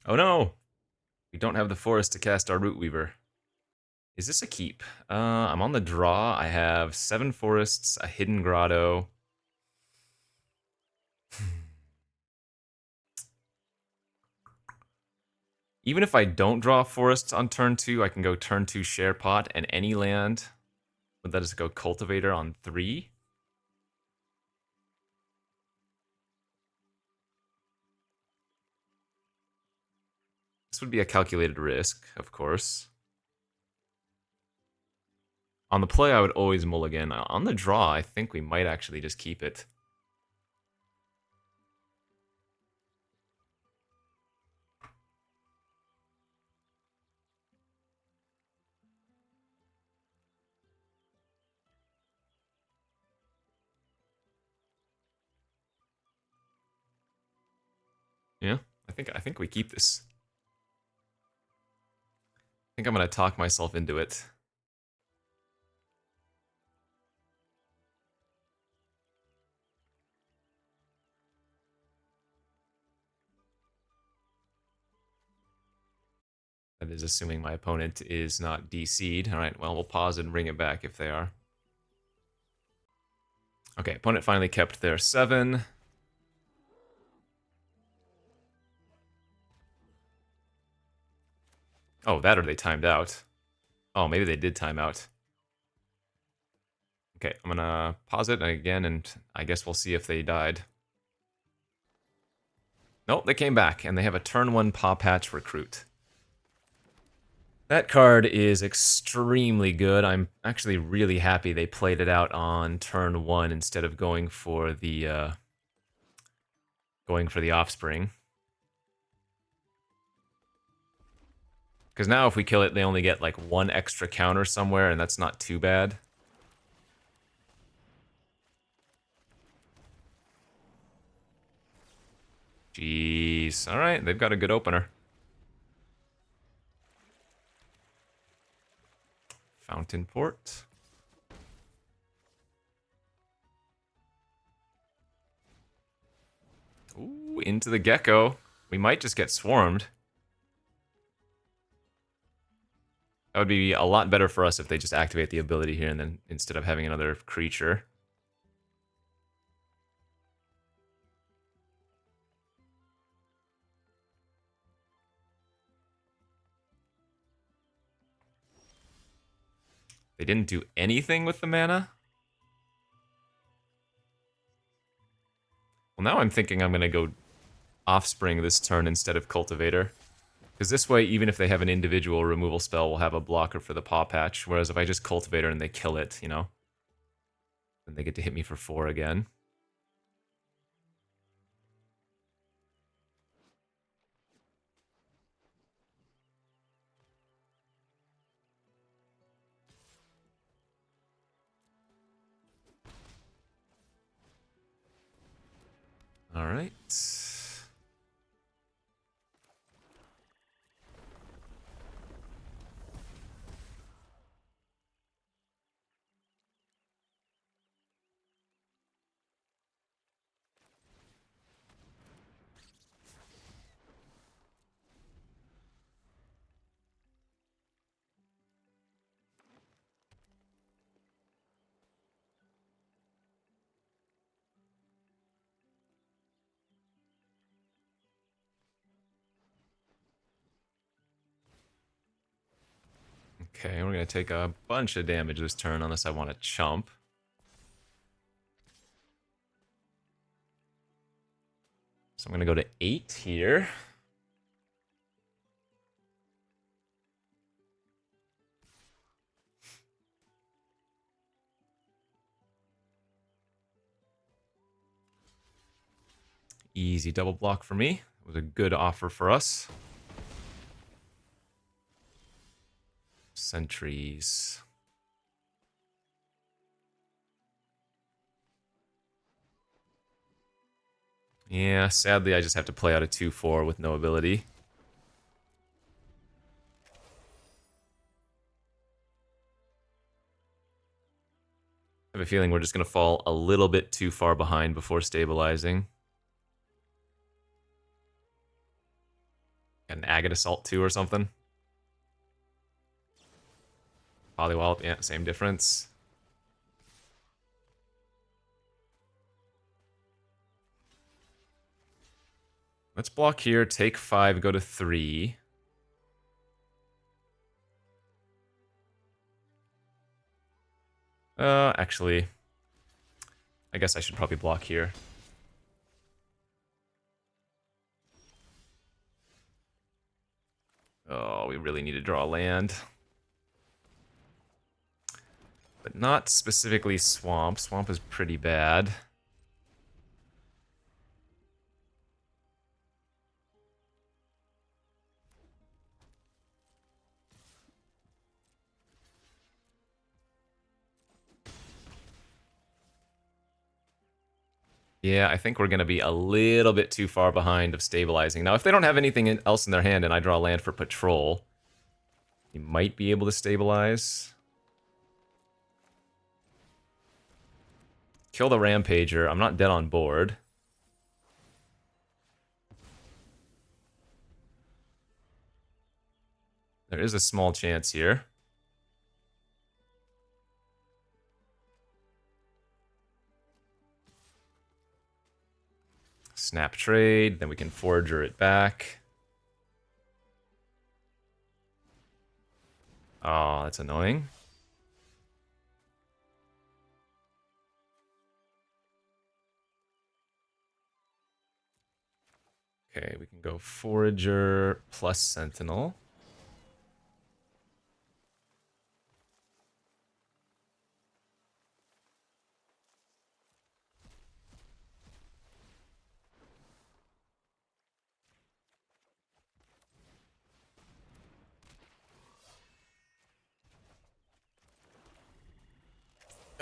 Oh no! We don't have the forest to cast our Root Weaver. Is this a keep? I'm on the draw. I have 7 forests, a hidden grotto. Even if I don't draw forests on turn 2, I can go turn 2 share pot and any land. Would that just go cultivator on 3? This would be a calculated risk, of course. On the play, I would always mulligan. On the draw, I think we might actually just keep it. Yeah, I think we keep this. I think I'm gonna talk myself into it. That is assuming my opponent is not DC'd. Alright, well, we'll pause and bring it back if they are. Okay, opponent finally kept their 7. Oh, that or they timed out. Oh, maybe they did time out. Okay, I'm gonna pause it again, and I guess we'll see if they died. Nope, they came back, and they have a turn 1 Paw Patch Recruit. That card is extremely good. I'm actually really happy they played it out on turn 1 instead of going for the offspring. Because now if we kill it, they only get like 1 extra counter somewhere, and that's not too bad. Jeez. Alright, they've got a good opener. Fountain Port. Ooh, into the Gecko. We might just get swarmed. That would be a lot better for us if they just activate the ability here and then instead of having another creature. They didn't do anything with the mana? Well, now I'm thinking I'm going to go Offspring this turn instead of Cultivator. Because this way, even if they have an individual removal spell, we'll have a blocker for the Paw Patch. Whereas if I just Cultivator and they kill it, you know, then they get to hit me for 4 again. Alright. Okay, we're going to take a bunch of damage this turn unless I want to chump. So I'm going to go to 8 here. Easy double block for me. It was a good offer for us. Sentries. Yeah, sadly I just have to play out a 2-4 with no ability. I have a feeling we're just going to fall a little bit too far behind before stabilizing. Got an Agate Assault 2 or something. Polywallop, yeah, same difference. Let's block here, take 5, go to 3. Actually, I guess I should probably block here. Oh, we really need to draw land. But not specifically Swamp. Swamp is pretty bad. Yeah, I think we're going to be a little bit too far behind of stabilizing. Now, if they don't have anything else in their hand and I draw land for patrol, you might be able to stabilize. Kill the Rampager. I'm not dead on board. There is a small chance here. Snap trade, then we can Forager it back. Oh, that's annoying. Okay, we can go Forager plus Sentinel.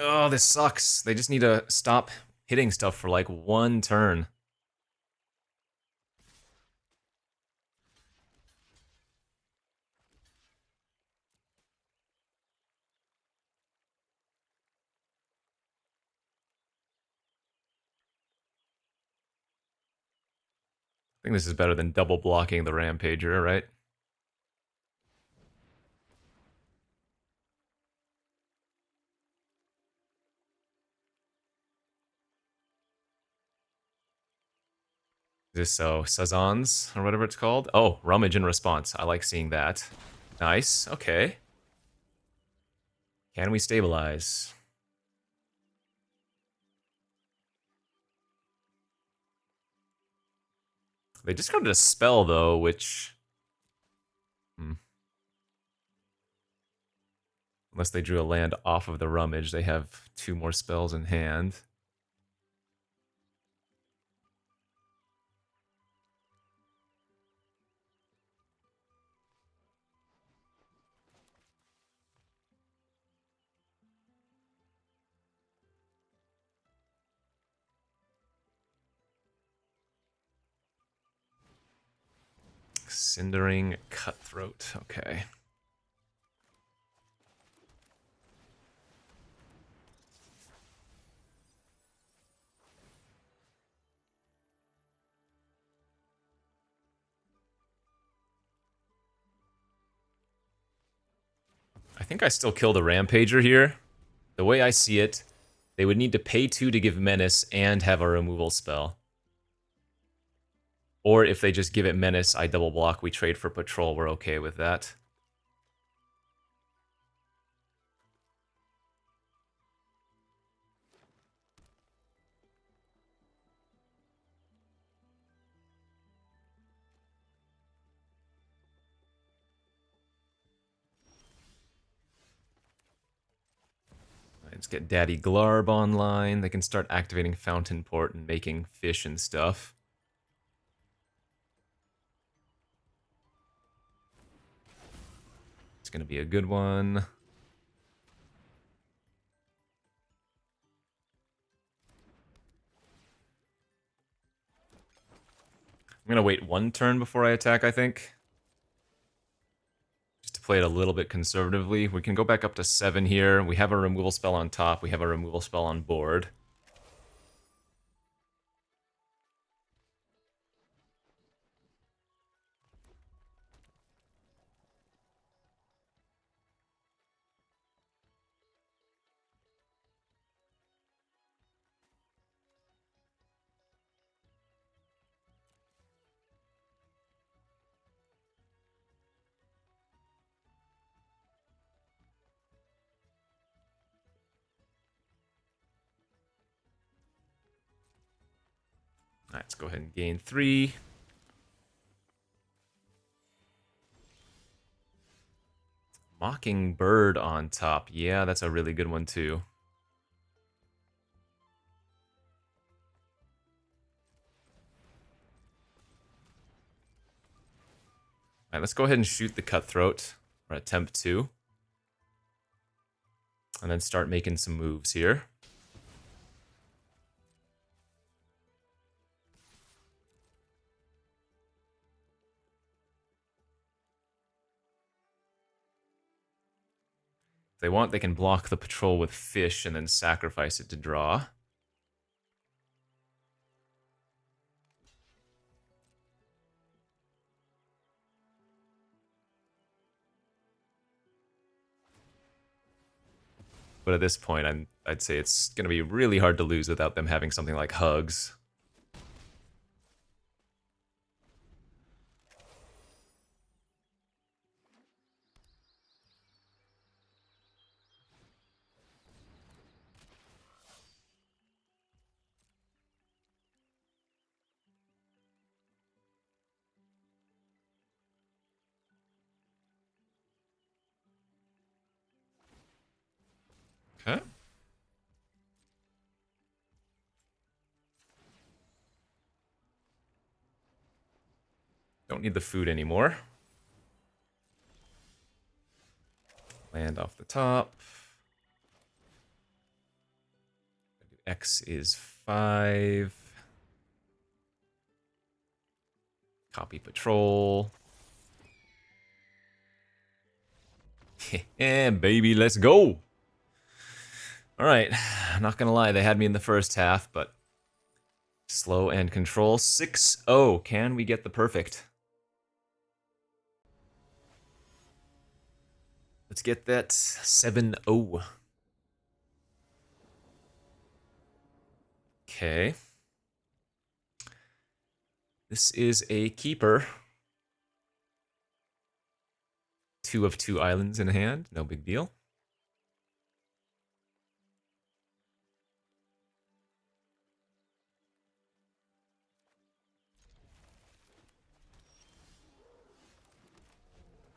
Oh, this sucks. They just need to stop hitting stuff for like one turn. I think this is better than double blocking the Rampager, right? Is this Sazons or whatever it's called? Oh, Rummage in Response. I like seeing that. Nice. Okay. Can we stabilize? They discarded a spell, though, which... Unless they drew a land off of the Rummage, they have 2 more spells in hand. Cindering Cutthroat. Okay. I think I still kill the Rampager here. The way I see it, they would need to pay 2 to give Menace and have a removal spell. Or if they just give it Menace, I double block, we trade for Patrol, we're okay with that. Let's get Daddy Glarb online. They can start activating Fountain Port and making fish and stuff. It's going to be a good one. I'm gonna wait one turn before I attack, I think. Just to play it a little bit conservatively. We can go back up to 7 here. We have a removal spell on top. We have a removal spell on board. Alright, let's go ahead and gain 3. Mockingbird on top. Yeah, that's a really good one too. Alright, let's go ahead and shoot the Cutthroat, or attempt to. And then start making some moves here. If they want, they can block the patrol with fish and then sacrifice it to draw. But at this point, I'd say it's going to be really hard to lose without them having something like Hugs. Okay. Don't need the food anymore. Land off the top. X is 5. Copy patrol. Yeah, baby, let's go. All right, not gonna lie, they had me in the first half, but slow and control. 6-0. Can we get the perfect? Let's get that 7-0. Okay. This is a keeper. 2 of 2 islands in hand. No big deal.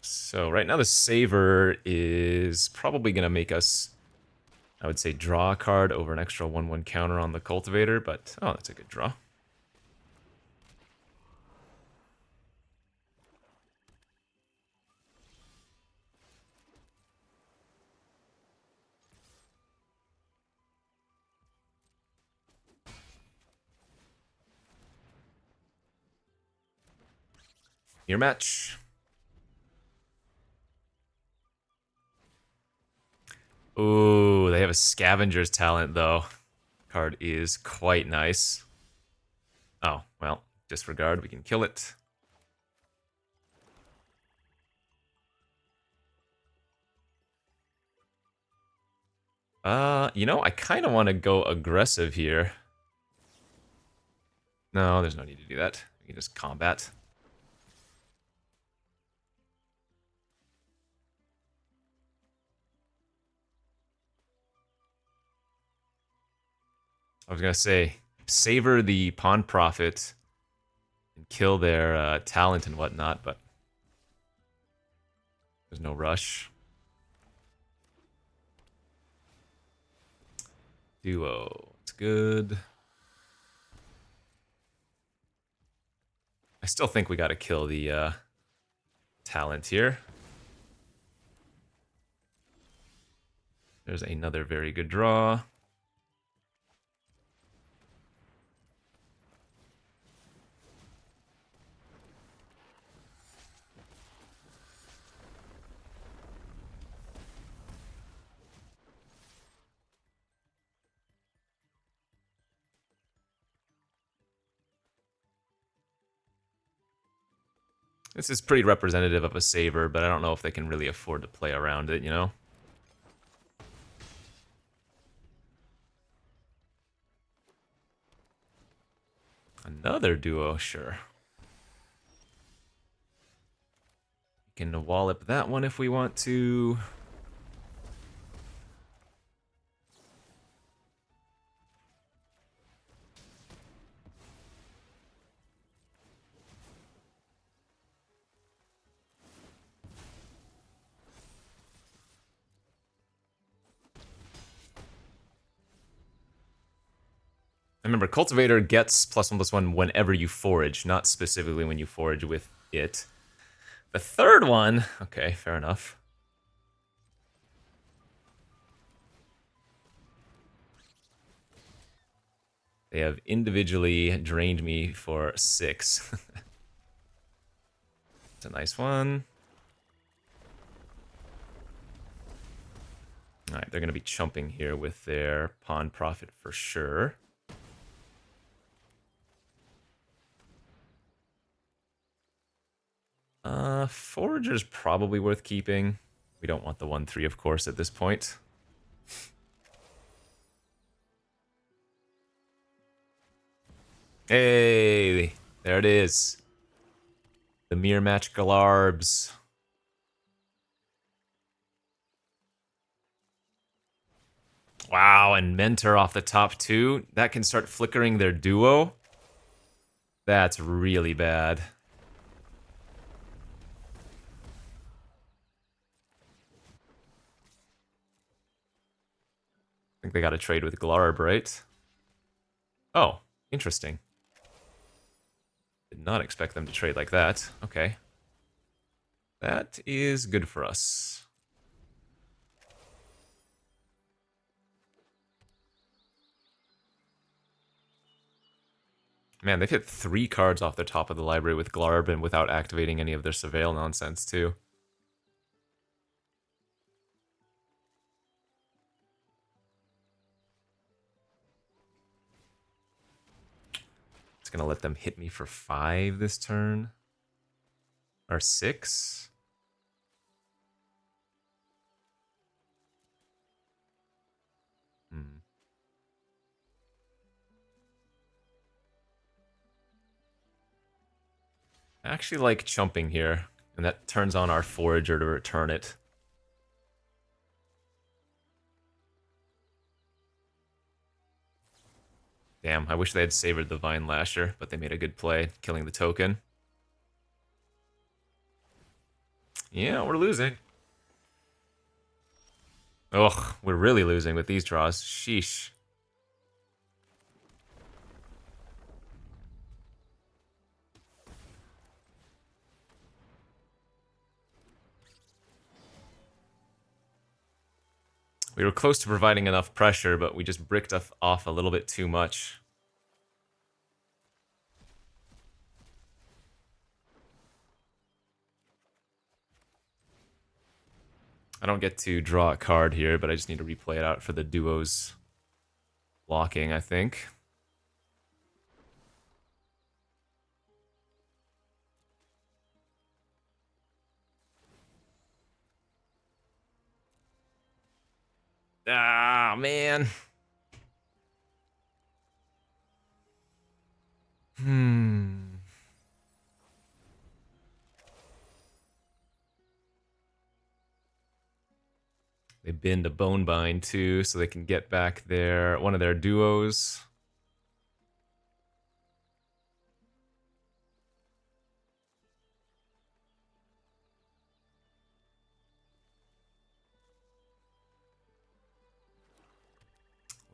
So right now the Saver is probably going to make us, I would say, draw a card over an extra 1/1 counter on the Cultivator, but oh, that's a good draw. Your match. Ooh, they have a Scavenger's Talent, though. Card is quite nice. Oh, well, disregard. We can kill it. You know, I kind of want to go aggressive here. No, there's no need to do that. We can just combat. I was gonna say, savor the Pawn Profit and kill their talent and whatnot, but there's no rush. Duo, it's good. I still think we gotta kill the talent here. There's another very good draw. This is pretty representative of a saver, but I don't know if they can really afford to play around it, you know? Another duo, sure. We can wallop that one if we want to. Remember, Cultivator gets +1/+1 whenever you forage, not specifically when you forage with it. The third one, okay, fair enough. They have individually drained me for 6. It's a nice one. Alright, they're going to be chumping here with their Pawn Profit for sure. Forager's probably worth keeping. We don't want the 1/3, of course, at this point. Hey, there it is. The Mirror Match Galarbs. Wow, and Mentor off the top too. That can start flickering their duo. That's really bad. I think they got to trade with Glarb, right? Oh, interesting. Did not expect them to trade like that. Okay. That is good for us. Man, they've hit 3 cards off the top of the library with Glarb and without activating any of their Surveil nonsense, too. It's gonna let them hit me for 5 this turn. Or 6? I actually like chumping here, and that turns on our Forager to return it. Damn, I wish they had savored the Vine Lasher, but they made a good play, killing the token. Yeah, we're losing. Ugh, we're really losing with these draws. Sheesh. We were close to providing enough pressure, but we just bricked off a little bit too much. I don't get to draw a card here, but I just need to replay it out for the duos blocking, I think. Ah, man. They bend a Bonebind too, so they can get back one of their duos.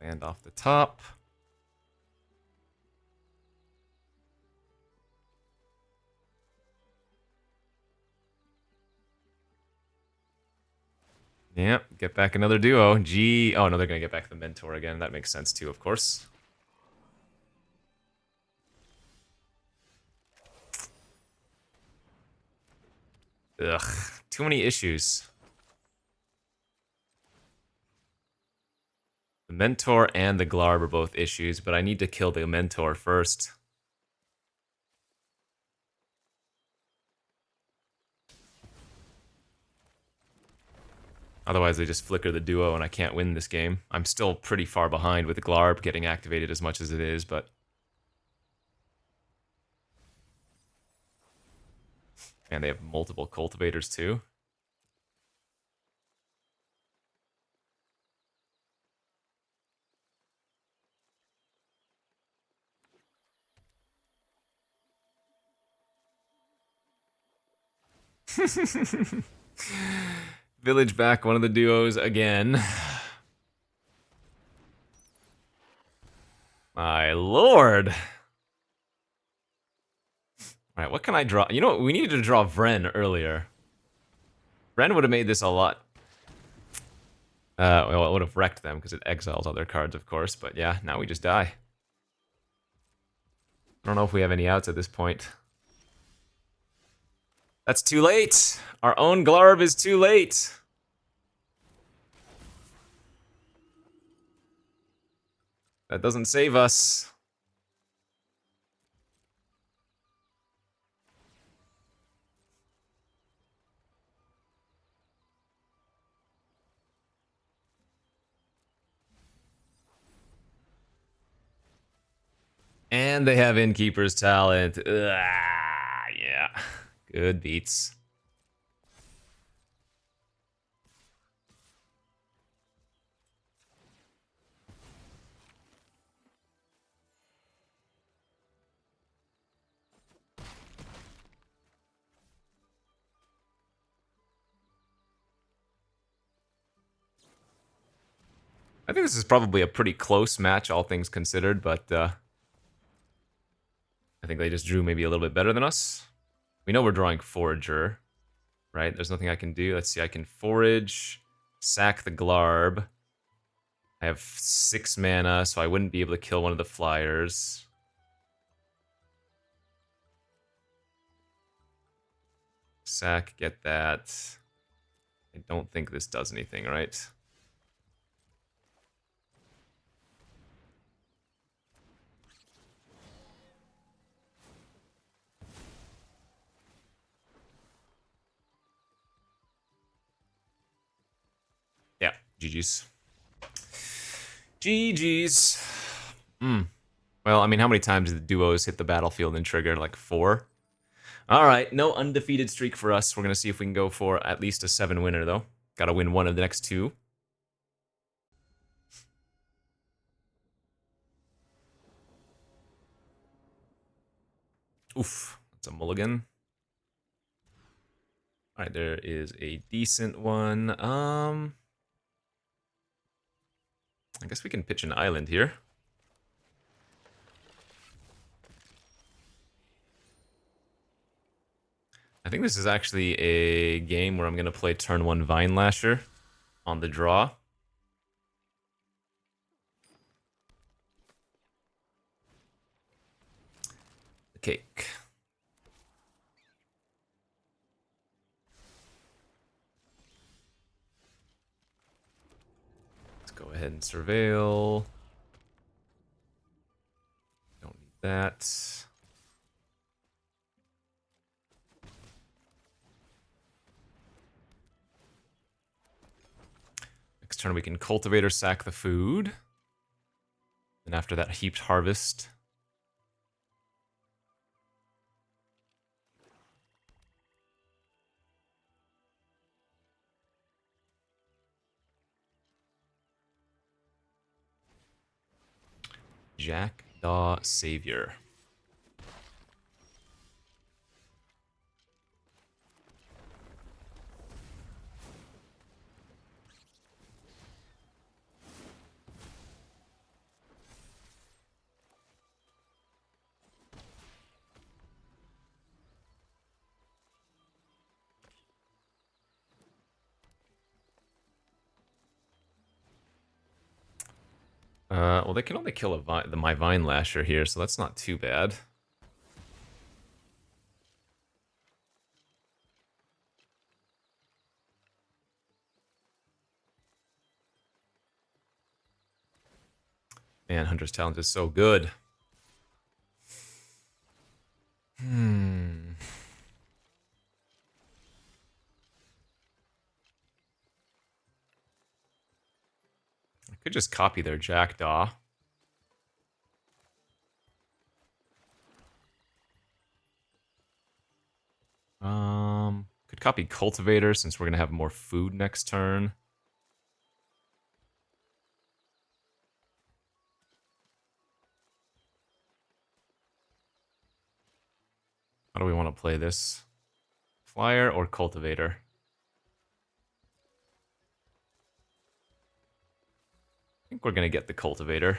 Land off the top. Yep, get back another duo. Gee, oh no, they're gonna get back the Mentor again. That makes sense too, of course. Ugh, too many issues. The Mentor and the Glarb are both issues, but I need to kill the Mentor first. Otherwise, they just flicker the duo and I can't win this game. I'm still pretty far behind with the Glarb getting activated as much as it is, but... Man, they have multiple cultivators too. Village back, one of the duos again. My lord. Alright, what can I draw? You know what? We needed to draw Vren earlier. Vren would have made this a lot... well, it would have wrecked them because it exiles all their cards, of course. But yeah, now we just die. I don't know if we have any outs at this point. That's too late! Our own Glarb is too late! That doesn't save us. And they have Innkeeper's Talent. Ugh, yeah. Good beats. I think this is probably a pretty close match, all things considered, but I think they just drew maybe a little bit better than us. We know we're drawing Forager, right? There's nothing I can do. Let's see, I can Forage, sack the Glarb. I have 6 mana, so I wouldn't be able to kill one of the flyers. Sack, get that. I don't think this does anything, right? Yeah, GG's. GG's. Well, I mean, how many times did the duos hit the battlefield and trigger? Like 4? Alright, no undefeated streak for us. We're going to see if we can go for at least a 7 winner, though. Gotta win one of the next 2. Oof, that's a mulligan. Alright, there is a decent one. I guess we can pitch an island here. I think this is actually a game where I'm going to play turn 1 Vine Lasher on the draw. The cake. Let's go ahead and surveil. Don't need that. Next turn we can cultivate or sack the food. And after that, heaped harvest. Jackdaw Savior. Well, they can only kill my Vine Lasher here, so that's not too bad. Man, Hunter's Talent is so good. I could just copy their Jackdaw. Could copy Cultivator since we're gonna have more food next turn. How do we want to play this? Flyer or Cultivator? I think we're gonna get the Cultivator.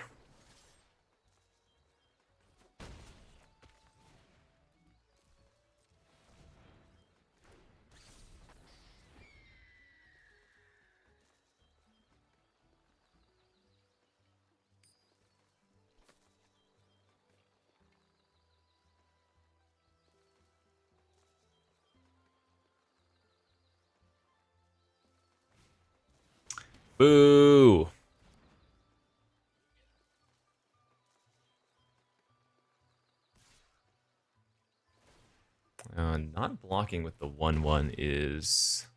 Boo! Not blocking with the 1/1 is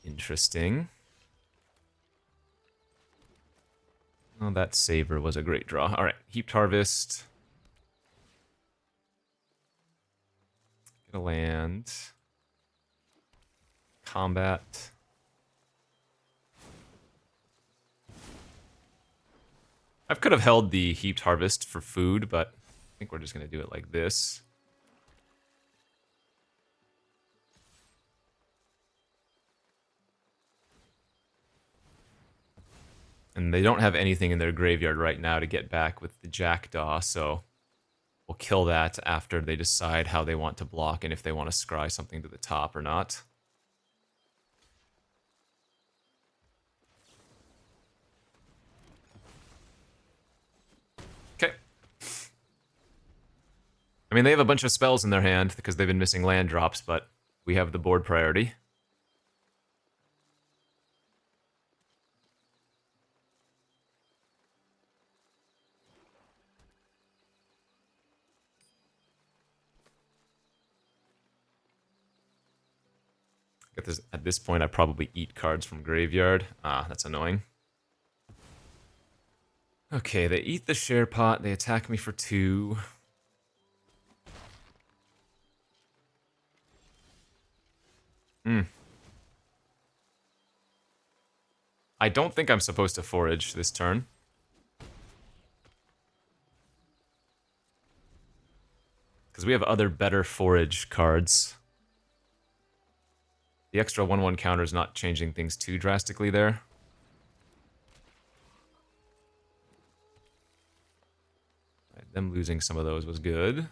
interesting. Oh, that Saver was a great draw. All right, Heaped Harvest. Get a land. Combat. I could have held the Heaped Harvest for food, but I think we're just going to do it like this. And they don't have anything in their graveyard right now to get back with the Jackdaw, so we'll kill that after they decide how they want to block and if they want to scry something to the top or not. Okay. I mean, they have a bunch of spells in their hand because they've been missing land drops, but we have the board priority. At this point, I probably eat cards from graveyard. Ah, that's annoying. Okay, they eat the share pot. They attack me for 2. I don't think I'm supposed to forage this turn. Because we have other better forage cards. The extra 1/1 counter is not changing things too drastically there. Right, them losing some of those was good.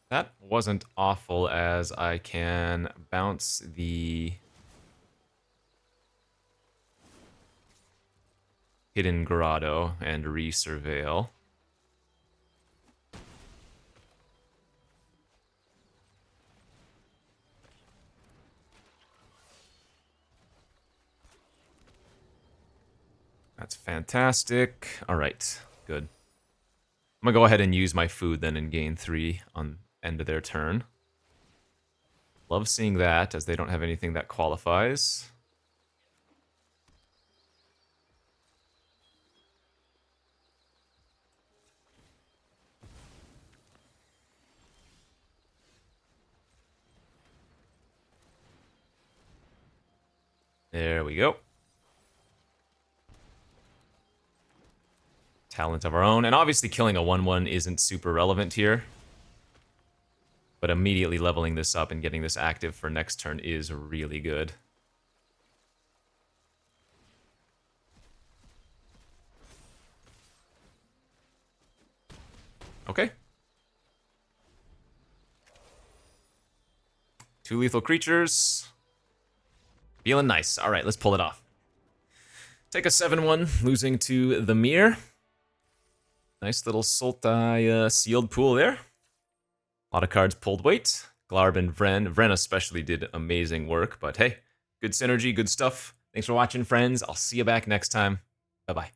That wasn't awful, as I can bounce the Hidden Grotto and resurveil. That's fantastic. All right, good. I'm gonna go ahead and use my food then and gain 3 on end of their turn. Love seeing that, as they don't have anything that qualifies. There we go. Talent of our own. And obviously killing a 1/1 isn't super relevant here. But immediately leveling this up and getting this active for next turn is really good. Okay. 2 lethal creatures. Feeling nice. All right, let's pull it off. Take a 7/1, losing to the Mirror. Nice little Sultai sealed pool there. A lot of cards pulled weight. Glarb and Vren. Vren especially did amazing work, but hey, good synergy, good stuff. Thanks for watching, friends. I'll see you back next time. Bye-bye.